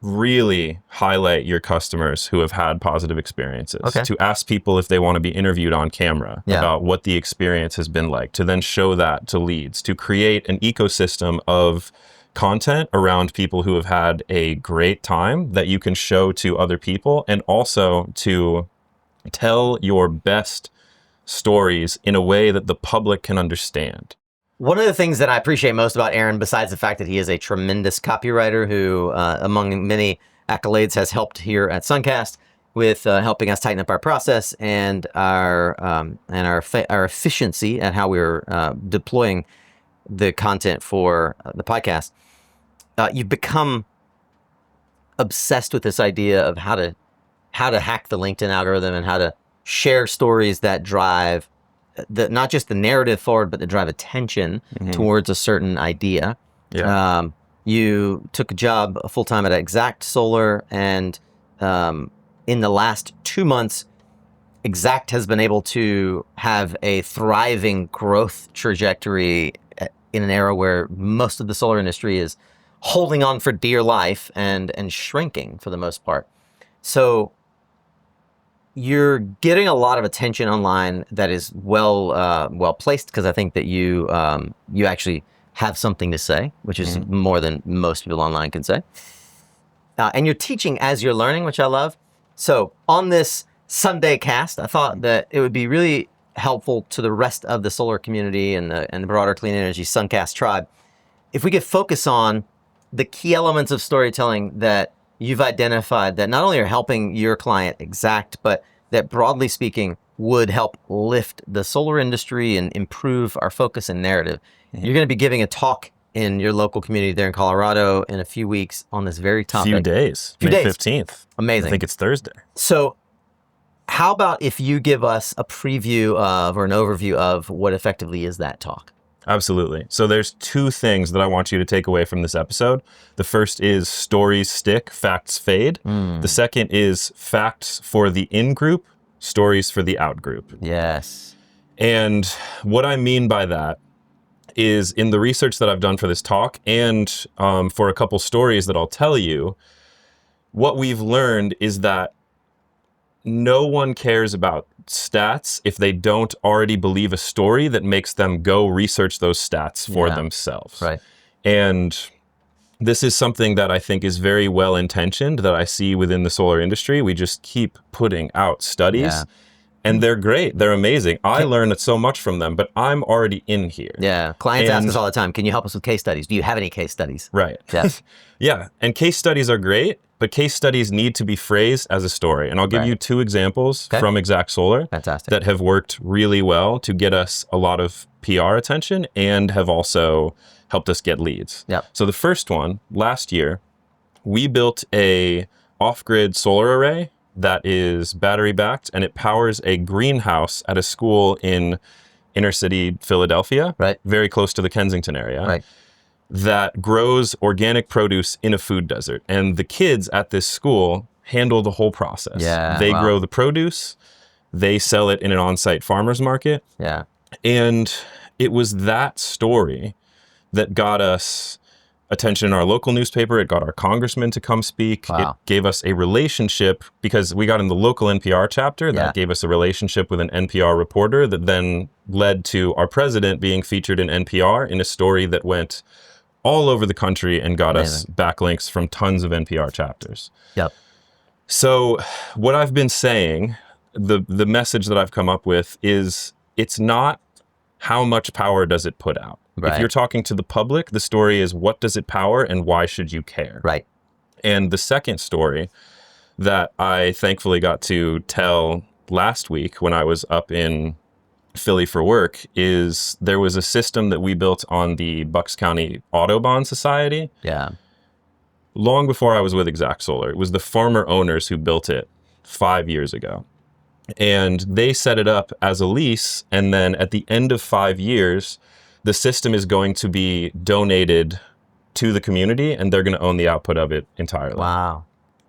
really highlight your customers who have had positive experiences, Okay. to ask people if they want to be interviewed on camera about what the experience has been like, to then show that to leads, to create an ecosystem of content around people who have had a great time that you can show to other people, and also to tell your best stories in a way that the public can understand. One of the things that I appreciate most about Aaron, besides the fact that he is a tremendous copywriter who, among many accolades, has helped here at SunCast with helping us tighten up our process and our efficiency at how we're deploying the content for the podcast. You've become obsessed with this idea of how to hack the LinkedIn algorithm and how to share stories that drive not just the narrative forward, but that drive attention towards a certain idea. Yeah. You took a job full-time at Exact Solar, and in the last 2 months, Exact has been able to have a thriving growth trajectory in an era where most of the solar industry is holding on for dear life and shrinking for the most part. So you're getting a lot of attention online that is well placed, because I think that you actually have something to say, which is more than most people online can say. And you're teaching as you're learning, which I love. So on this Sunday cast, I thought that it would be really helpful to the rest of the solar community and the broader clean energy SunCast tribe if we could focus on the key elements of storytelling that you've identified that not only are helping your client Exact, but that broadly speaking would help lift the solar industry and improve our focus and narrative. You're going to be giving a talk in your local community there in Colorado in a few weeks on this very topic. Few days. May 15th. Amazing. I think it's Thursday. So how about if you give us a preview of, or an overview of, what effectively is that talk? Absolutely. So there's 2 things that I want you to take away from this episode. The first is stories stick, facts fade. The second is facts for the in-group, stories for the out-group. Yes. And what I mean by that is, in the research that I've done for this talk and for a couple stories that I'll tell you, what we've learned is that no one cares about stats if they don't already believe a story that makes them go research those stats for themselves. Right. And this is something that I think is very well intentioned that I see within the solar industry. We just keep putting out studies and they're great. They're amazing. I learn so much from them, but I'm already in here. Yeah. Clients ask us all the time, can you help us with case studies? Do you have any case studies? Right. Yeah. Yeah. And case studies are great, but case studies need to be phrased as a story. And I'll give you 2 examples from Exact Solar that have worked really well to get us a lot of PR attention and have also helped us get leads. Yep. So the first one, last year, we built a off-grid solar array that is battery backed, and it powers a greenhouse at a school in inner city Philadelphia, very close to the Kensington area, that grows organic produce in a food desert. And the kids at this school handle the whole process. They grow the produce, they sell it in an on-site farmer's market. And it was that story that got us attention in our local newspaper. It got our congressman to come speak. It gave us a relationship, because we got in the local NPR chapter that gave us a relationship with an NPR reporter that then led to our president being featured in NPR in a story that went all over the country and got us backlinks from tons of NPR chapters. So what I've been saying, the message that I've come up with is, it's not how much power does it put out. If you're talking to the public, the story is, what does it power and why should you care? And the second story that I thankfully got to tell last week when I was up in Philly for work is, there was a system that we built on the Bucks County Autobahn Society. Long before I was with Exact Solar. It was the former owners who built it 5 years ago. And they set it up as a lease, and then at the end of 5 years, the system is going to be donated to the community, and they're going to own the output of it entirely.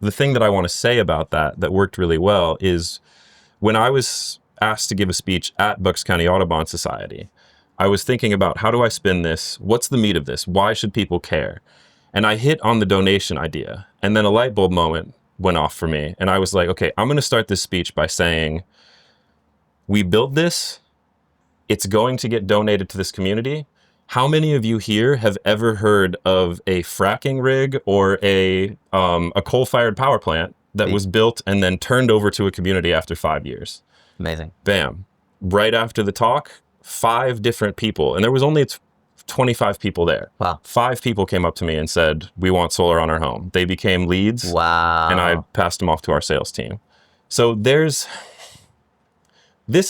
The thing that I want to say about that worked really well is, when I was asked to give a speech at Bucks County Audubon Society, I was thinking about, how do I spin this? What's the meat of this? Why should people care? And I hit on the donation idea. And then a light bulb moment went off for me. And I was like, okay, I'm going to start this speech by saying, we built this. It's going to get donated to this community. How many of you here have ever heard of a fracking rig or a coal-fired power plant that was built and then turned over to a community after 5 years? Amazing. Bam. Right after the talk, 5 different people, and there was only 25 people there. Wow. 5 people came up to me and said, we want solar on our home. They became leads. Wow. And I passed them off to our sales team. So this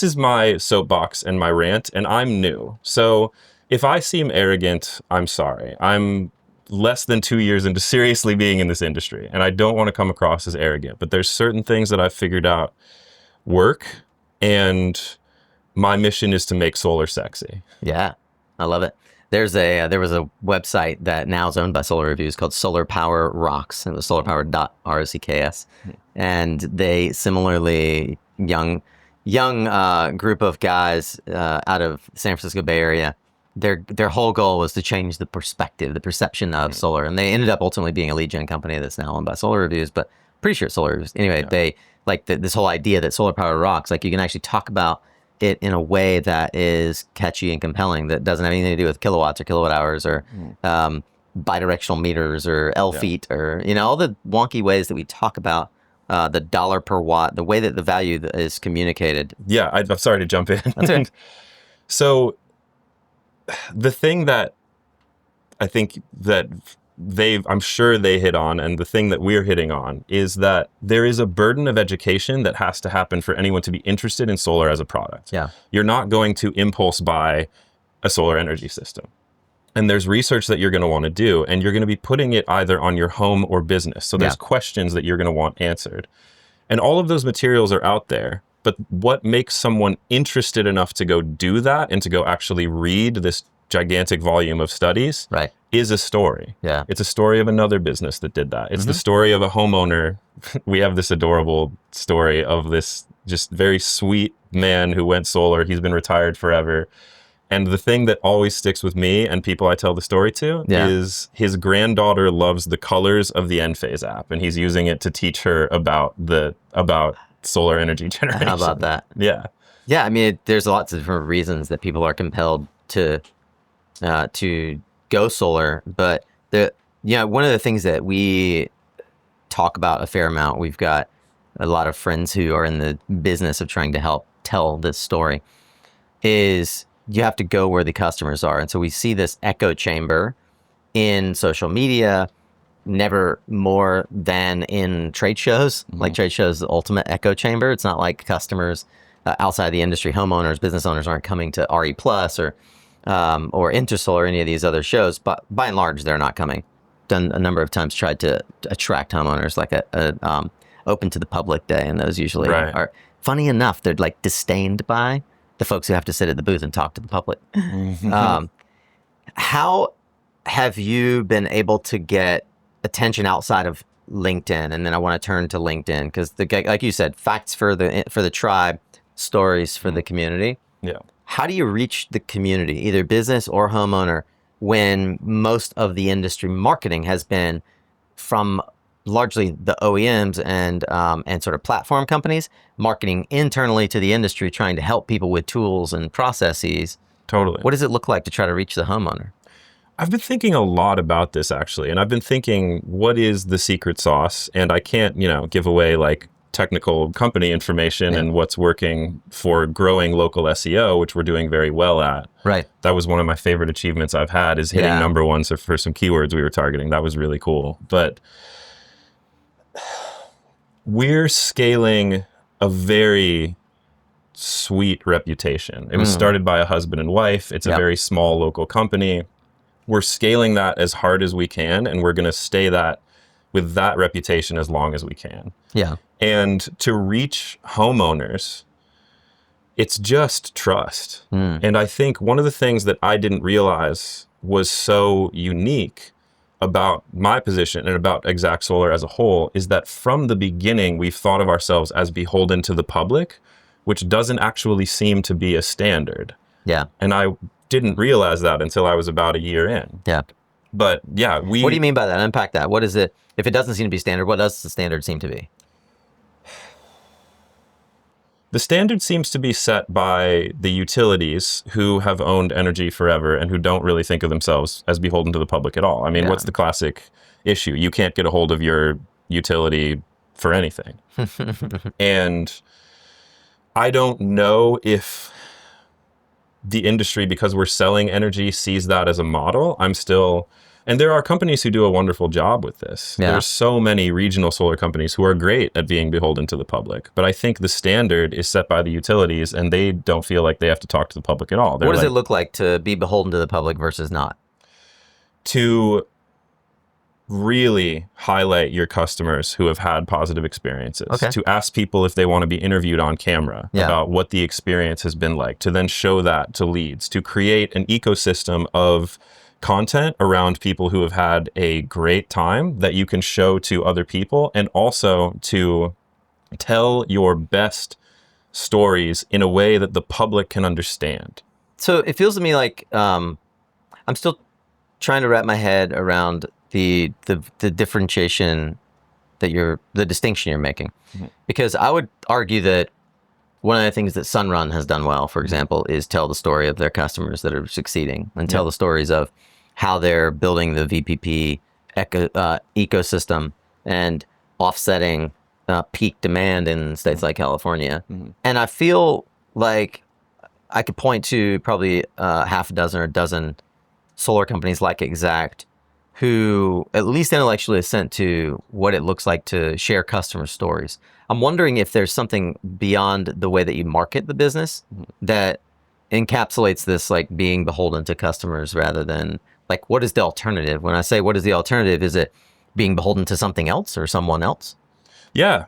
is my soapbox and my rant, and I'm new. So if I seem arrogant, I'm sorry. I'm less than 2 years into seriously being in this industry, and I don't want to come across as arrogant, but there's certain things that I've figured out work, and my mission is to make solar sexy. Yeah, I love it. There was a website that now is owned by Solar Reviews called Solar Power Rocks. It was solarpower.rocks. And they similarly, young group of guys out of San Francisco Bay Area, their whole goal was to change the perspective, the perception of solar. And they ended up ultimately being a lead gen company that's now owned by Solar Reviews, but pretty sure it's Solar Reviews. Anyway, they like this whole idea that solar power rocks, like you can actually talk about it in a way that is catchy and compelling, that doesn't have anything to do with kilowatts or kilowatt hours or bidirectional meters or L feet or, all the wonky ways that we talk about the dollar per watt, the way that the value is communicated. Yeah, I'm sorry to jump in. That's right. So the thing that I think that I'm sure they hit on, and the thing that we're hitting on, is that there is a burden of education that has to happen for anyone to be interested in solar as a product. Yeah. You're not going to impulse buy a solar energy system. And there's research that you're going to want to do, and you're going to be putting it either on your home or business. So there's questions that you're going to want answered. And all of those materials are out there. But what makes someone interested enough to go do that and to go actually read this gigantic volume of studies is a story. Yeah. It's a story of another business that did that. It's the story of a homeowner. We have this adorable story of this just very sweet man who went solar. He's been retired forever. And the thing that always sticks with me and people I tell the story to is his granddaughter loves the colors of the Enphase app, and he's using it to teach her about solar energy generation. How about that? Yeah. Yeah, I mean, there's lots of different reasons that people are compelled to go solar, but one of the things that we talk about a fair amount, we've got a lot of friends who are in the business of trying to help tell this story, is you have to go where the customers are. And so we see this echo chamber in social media, never more than in trade shows. Like trade shows, the ultimate echo chamber. It's not like customers outside the industry, homeowners, business owners aren't coming to RE Plus or Intersol or any of these other shows, but by and large, they're not coming. Done a number of times, tried to attract homeowners, like a open to the public day, and those usually are, funny enough, they're like disdained by the folks who have to sit at the booth and talk to the public. How have you been able to get attention outside of LinkedIn? And then I want to turn to LinkedIn because, like you said, facts for the tribe, stories for the community. Yeah. How do you reach the community, either business or homeowner, when most of the industry marketing has been from largely the OEMs and sort of platform companies marketing internally to the industry, trying to help people with tools and processes? Totally. What does it look like to try to reach the homeowner? I've been thinking a lot about this actually, and I've been thinking, what is the secret sauce? And I can't, give away like technical company information and what's working for growing local SEO, which we're doing very well at. Right. That was one of my favorite achievements I've had, is hitting number one for some keywords we were targeting. That was really cool. But we're scaling a very sweet reputation. It was started by a husband and wife. It's a very small local company. We're scaling that as hard as we can, and we're going to stay with that reputation as long as we can. Yeah. And to reach homeowners, it's just trust. And I think one of the things that I didn't realize was so unique about my position and about Exact Solar as a whole is that from the beginning, we've thought of ourselves as beholden to the public, which doesn't actually seem to be a standard. Yeah. And I didn't realize that until I was about a year in. Yeah. But yeah, What do you mean by that? Unpack that. What is it? If it doesn't seem to be standard, what does the standard seem to be? The standard seems to be set by the utilities who have owned energy forever and who don't really think of themselves as beholden to the public at all. I mean, what's the classic issue? You can't get a hold of your utility for anything. And I don't know if the industry, because we're selling energy, sees that as a model. And there are companies who do a wonderful job with this. Yeah. There's so many regional solar companies who are great at being beholden to the public. But I think the standard is set by the utilities, and they don't feel like they have to talk to the public at all. What does it look like to be beholden to the public versus not? To really highlight your customers who have had positive experiences, to ask people if they want to be interviewed on camera about what the experience has been like, to then show that to leads, to create an ecosystem of content around people who have had a great time that you can show to other people, and also to tell your best stories in a way that the public can understand. So it feels to me like I'm still trying to wrap my head around the differentiation that the distinction you're making, because I would argue that one of the things that Sunrun has done well, for example, is tell the story of their customers that are succeeding, and tell the stories of how they're building the VPP ecosystem and offsetting peak demand in states like California. And I feel like I could point to probably half a dozen or a dozen solar companies like Exact who at least intellectually assent to what it looks like to share customer stories. I'm wondering if there's something beyond the way that you market the business that encapsulates this, like being beholden to customers, rather than like, what is the alternative? When I say what is the alternative, is it being beholden to something else or someone else? Yeah,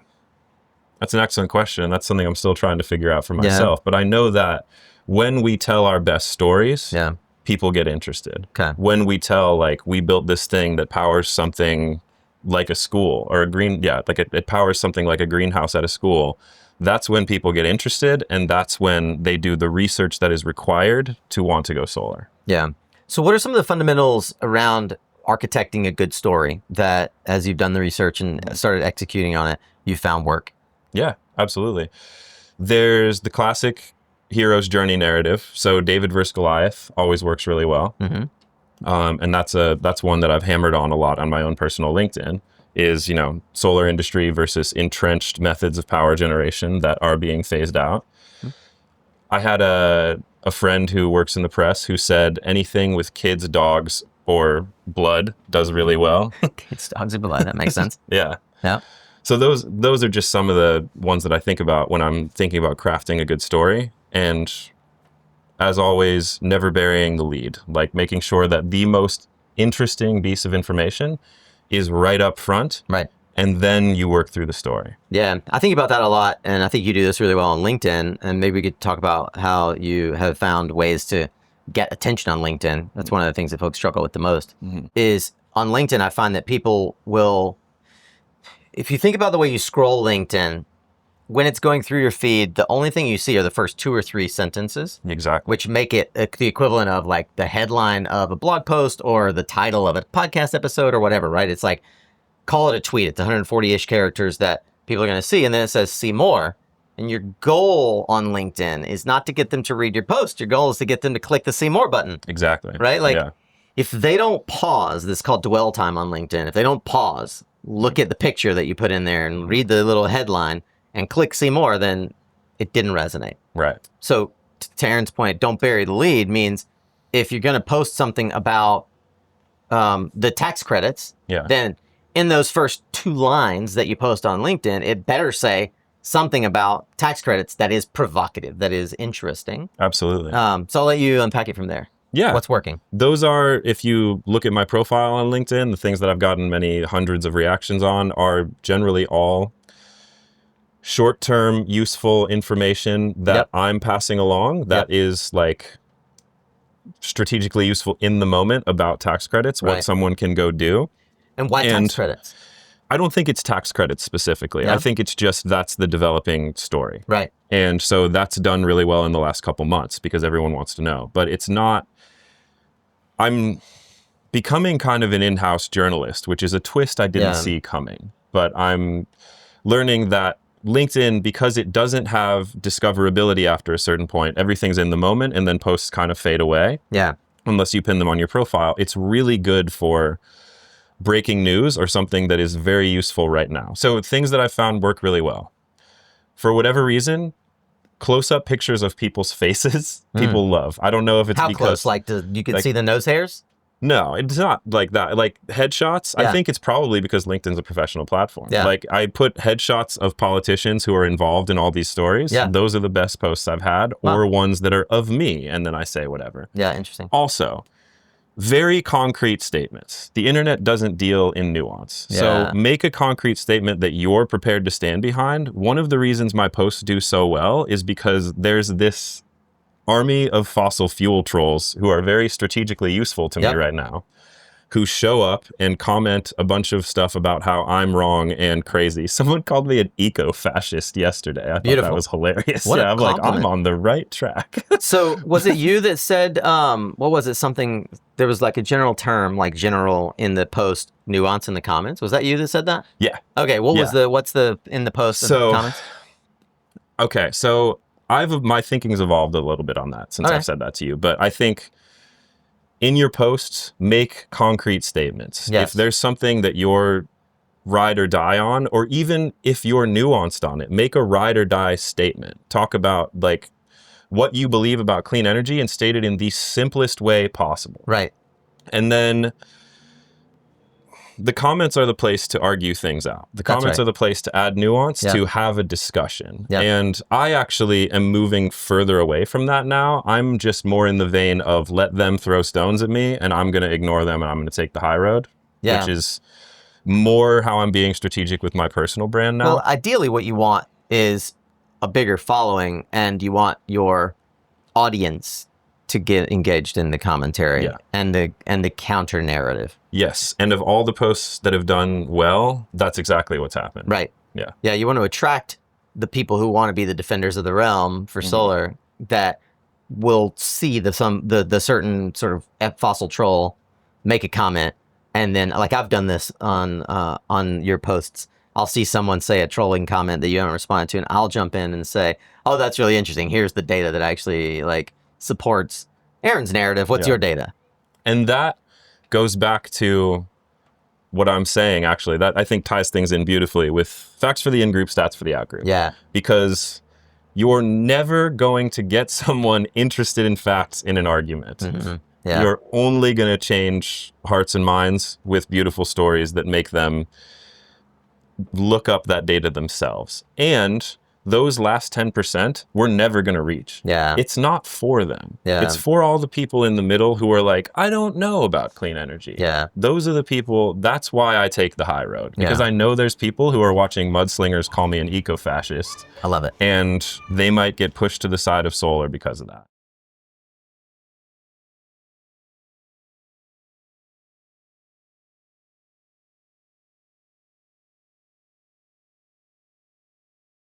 that's an excellent question. That's something I'm still trying to figure out for myself. But I know that when we tell our best stories, people get interested. When we tell, like, we built this thing that powers something like a school or it powers something like a greenhouse at a school, that's when people get interested, and that's when they do the research that is required to want to go solar. Yeah. So what are some of the fundamentals around architecting a good story that, as you've done the research and started executing on it, you found work? Yeah, absolutely. There's the classic hero's journey narrative. So David versus Goliath always works really well. And that's one that I've hammered on a lot on my own personal LinkedIn, is, solar industry versus entrenched methods of power generation that are being phased out. I had a friend who works in the press who said anything with kids, dogs, or blood does really well. Kids, dogs, and blood. That makes sense. Yeah. Yeah. So those are just some of the ones that I think about when I'm thinking about crafting a good story. And as always, never burying the lead, like making sure that the most interesting piece of information is right up front. Right. And then you work through the story. Yeah, I think about that a lot, and I think you do this really well on LinkedIn, and maybe we could talk about how you have found ways to get attention on LinkedIn. That's one of the things that folks struggle with the most, is on LinkedIn, I find that people will, if you think about the way you scroll LinkedIn, when it's going through your feed, the only thing you see are the first 2 or 3 sentences. Exactly. Which make it the equivalent of like the headline of a blog post or the title of a podcast episode or whatever, right? It's like, call it a tweet. It's 140-ish characters that people are going to see. And then it says, see more. And your goal on LinkedIn is not to get them to read your post. Your goal is to get them to click the see more button. Exactly. Right? Like, if they don't pause, this is called dwell time on LinkedIn. If they don't pause, look at the picture that you put in there and read the little headline and click see more, then it didn't resonate. Right. So to Aaron's point, don't bury the lead means if you're going to post something about the tax credits, then in those first 2 lines that you post on LinkedIn, it better say something about tax credits that is provocative, that is interesting. Absolutely. So I'll let you unpack it from there. Yeah. What's working? Those are, if you look at my profile on LinkedIn, the things that I've gotten many hundreds of reactions on are generally all short-term useful information that I'm passing along that is like strategically useful in the moment about tax credits, what someone can go do. And why tax credits? I don't think it's tax credits specifically. I think it's just that's the developing story. Right. And so that's done really well in the last couple months because everyone wants to know. But it's not, becoming kind of an in-house journalist, which is a twist I didn't see coming. But I'm learning that LinkedIn, because it doesn't have discoverability after a certain point, everything's in the moment and then posts kind of fade away. Yeah. Unless you pin them on your profile. It's really good for breaking news or something that is very useful right now. So things that I've found work really well. For whatever reason, close-up pictures of people's faces, people love. I don't know if it's How because... close? Like, you can see the nose hairs? No, it's not like that. Like headshots, I think it's probably because LinkedIn's a professional platform. Yeah. Like I put headshots of politicians who are involved in all these stories. Yeah. Those are the best posts I've had, or ones that are of me, and then I say whatever. Yeah, interesting. Also, very concrete statements. The internet doesn't deal in nuance. Yeah. So make a concrete statement that you're prepared to stand behind. One of the reasons my posts do so well is because there's this army of fossil fuel trolls who are very strategically useful to me right now, who show up and comment a bunch of stuff about how I'm wrong and crazy. Someone called me an eco-fascist yesterday. I thought that was hilarious. What I'm compliment. like, I'm on the right track. So was it you that said, what was it? Something, there was like a general term, like general in the post, nuance in the comments. Was that you that said that? Yeah. Okay. What's the, in the post and the comments? Okay. So my thinking's evolved a little bit on that since I've said that to you, but I think in your posts, make concrete statements. Yes. If there's something that you're ride or die on, or even if you're nuanced on it, make a ride or die statement. Talk about like what you believe about clean energy and state it in the simplest way possible. Right. And then the comments are the place to argue things out. The comments are the place to add nuance, to have a discussion. And I actually am moving further away from that now. I'm just more in the vein of let them throw stones at me and I'm going to ignore them and I'm going to take the high road, which is more how I'm being strategic with my personal brand now. Well, ideally what you want is a bigger following and you want your audience to get engaged in the commentary and the counter narrative. Yes, and of all the posts that have done well, that's exactly what's happened. Right. Yeah. Yeah, you want to attract the people who want to be the defenders of the realm for solar that will see the certain sort of fossil troll make a comment, and then like I've done this on your posts. I'll see someone say a trolling comment that you haven't responded to, and I'll jump in and say, "Oh, that's really interesting. Here's the data that actually like supports Aaron's narrative. What's your data?" And that goes back to what I'm saying, actually. That I think ties things in beautifully with facts for the in-group, stats for the out-group. Yeah. Because you're never going to get someone interested in facts in an argument. Yeah. You're only going to change hearts and minds with beautiful stories that make them look up that data themselves. And those last 10% we're never going to reach. Yeah. It's not for them. Yeah. It's for all the people in the middle who are like, I don't know about clean energy. Yeah. Those are the people, that's why I take the high road. Because I know there's people who are watching mudslingers call me an eco-fascist. I love it. And they might get pushed to the side of solar because of that.